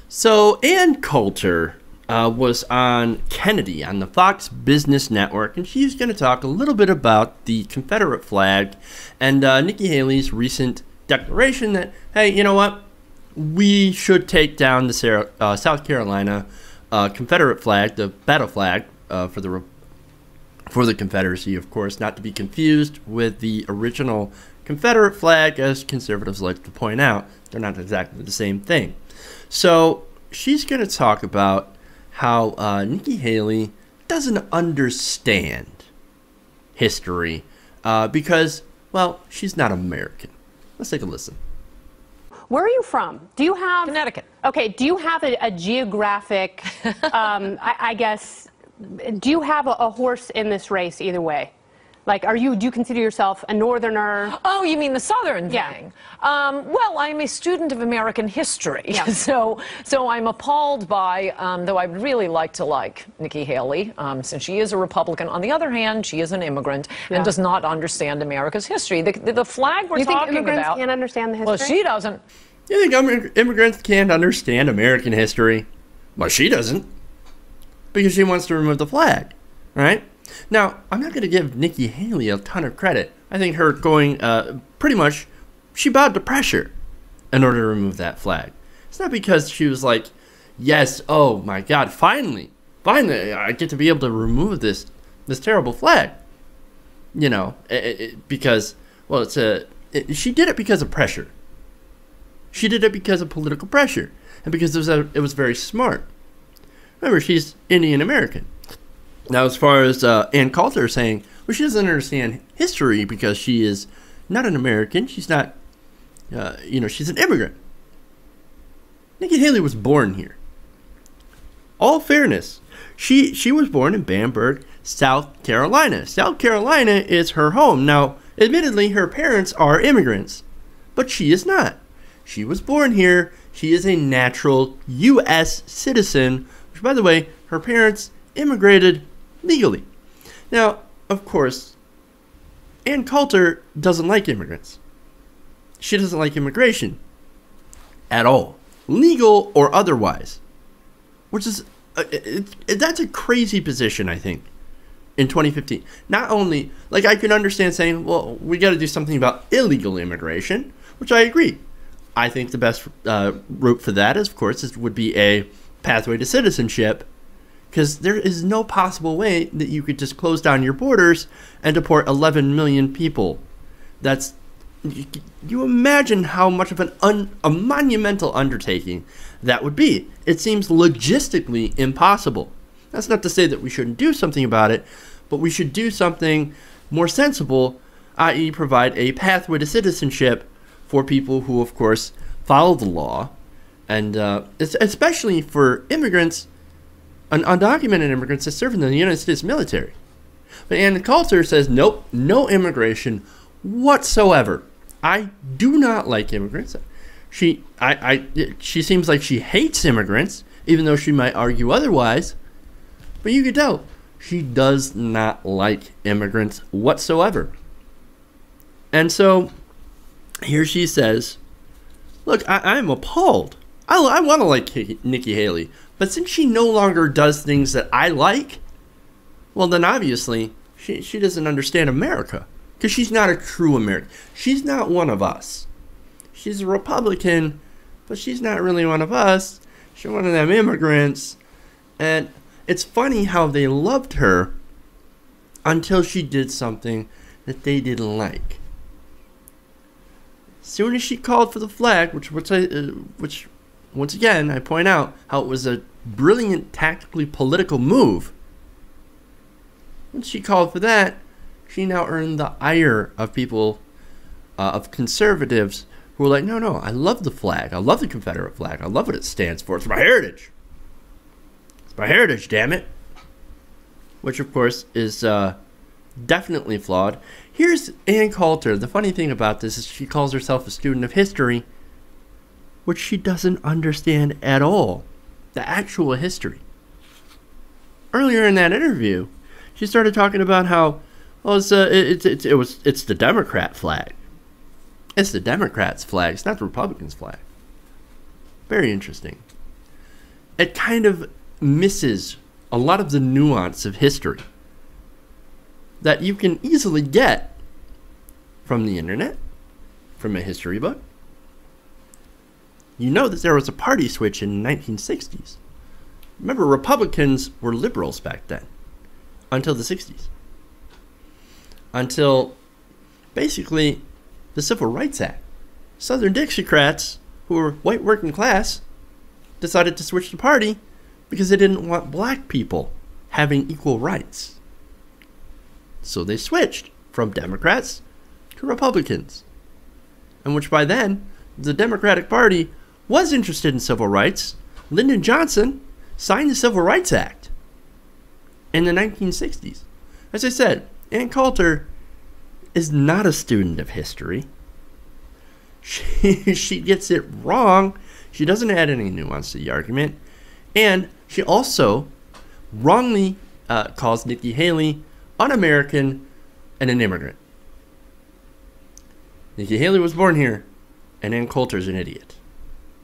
So Ann Coulter was on Kennedy on the Fox Business Network, and she's going to talk a little bit about the Confederate flag and Nikki Haley's recent declaration that, hey, you know what? We should take down the South Carolina Confederate flag, the battle flag for the Confederacy, of course, not to be confused with the original Confederate flag, as conservatives like to point out. They're not exactly the same thing. So she's going to talk about how Nikki Haley doesn't understand history because, well, she's not American. Let's take a listen. Where are you from? Do you have... Connecticut. Okay, do you have a geographic, I guess, do you have a horse in this race either way? Like, do you consider yourself a northerner? Oh, you mean the Southern Yeah. thing? Well, I'm a student of American history, Yeah. so I'm appalled by, though I'd really like to like Nikki Haley, since she is a Republican. On the other hand, she is an immigrant Yeah. and does not understand America's history. The flag we're You think talking immigrants about... can't understand the history? Well, she doesn't. You think immigrants can't understand American history? Well, she doesn't. Because she wants to remove the flag, right? Now, I'm not going to give Nikki Haley a ton of credit. I think her going, pretty much, she bowed to pressure in order to remove that flag. It's not because she was like, yes, oh my God, finally, I get to be able to remove this terrible flag. You know, because, well, she did it because of pressure. She did it because of political pressure and because it was very smart. Remember, she's Indian American. Now, as far as Ann Coulter saying, well, she doesn't understand history because she is not an American. She's not, she's an immigrant. Nikki Haley was born here. All fairness, she was born in Bamberg, South Carolina. South Carolina is her home. Now, admittedly, her parents are immigrants, but she is not. She was born here. She is a natural U.S. citizen, which, by the way, her parents immigrated legally. Now, of course, Ann Coulter doesn't like immigrants. She doesn't like immigration at all, legal or otherwise, which is, that's a crazy position, I think, in 2015. Not only, like, I can understand saying, well, we got to do something about illegal immigration, which I agree. I think the best route for that, is, of course, would be a pathway to citizenship, because there is no possible way that you could just close down your borders and deport 11 million people. That's, you imagine how much of a monumental undertaking that would be. It seems logistically impossible. That's not to say that we shouldn't do something about it, but we should do something more sensible, i.e. provide a pathway to citizenship for people who, of course, follow the law, and especially for immigrants, undocumented immigrants that serve in the United States military. But Ann Coulter says, nope, no immigration whatsoever. I do not like immigrants. She seems like she hates immigrants, even though she might argue otherwise. But you can tell, she does not like immigrants whatsoever. And so, here she says, look, I'm appalled. I want to like Nikki Haley, but since she no longer does things that I like, well, then obviously she doesn't understand America, because she's not a true American. She's not one of us. She's a Republican, but she's not really one of us. She's one of them immigrants. And it's funny how they loved her until she did something that they didn't like. As soon as she called for the flag, which once again, I point out how it was a brilliant tactically political move. Once she called for that, she now earned the ire of people, of conservatives, who were like, no, I love the flag. I love the Confederate flag. I love what it stands for. It's my heritage. It's my heritage, damn it. Which, of course, is definitely flawed. Here's Ann Coulter. The funny thing about this is she calls herself a student of history, which she doesn't understand at all, the actual history. Earlier in that interview, she started talking about how, well, it's the Democrat flag. It's the Democrats' flag. It's not the Republicans' flag. Very interesting. it kind of misses a lot of the nuance of history that you can easily get from the internet, from a history book. You know that there was a party switch in the 1960s. Remember, Republicans were liberals back then, until the 60s. Until, basically, the Civil Rights Act. Southern Dixiecrats, who were white working class, decided to switch the party because they didn't want black people having equal rights. So they switched from Democrats to Republicans. And which by then, the Democratic Party was interested in civil rights. Lyndon Johnson signed the Civil Rights Act in the 1960s. As I said, Ann Coulter is not a student of history. She gets it wrong. She doesn't add any nuance to the argument. And she also wrongly calls Nikki Haley un-American and an immigrant. Nikki Haley was born here, and Ann Coulter's an idiot.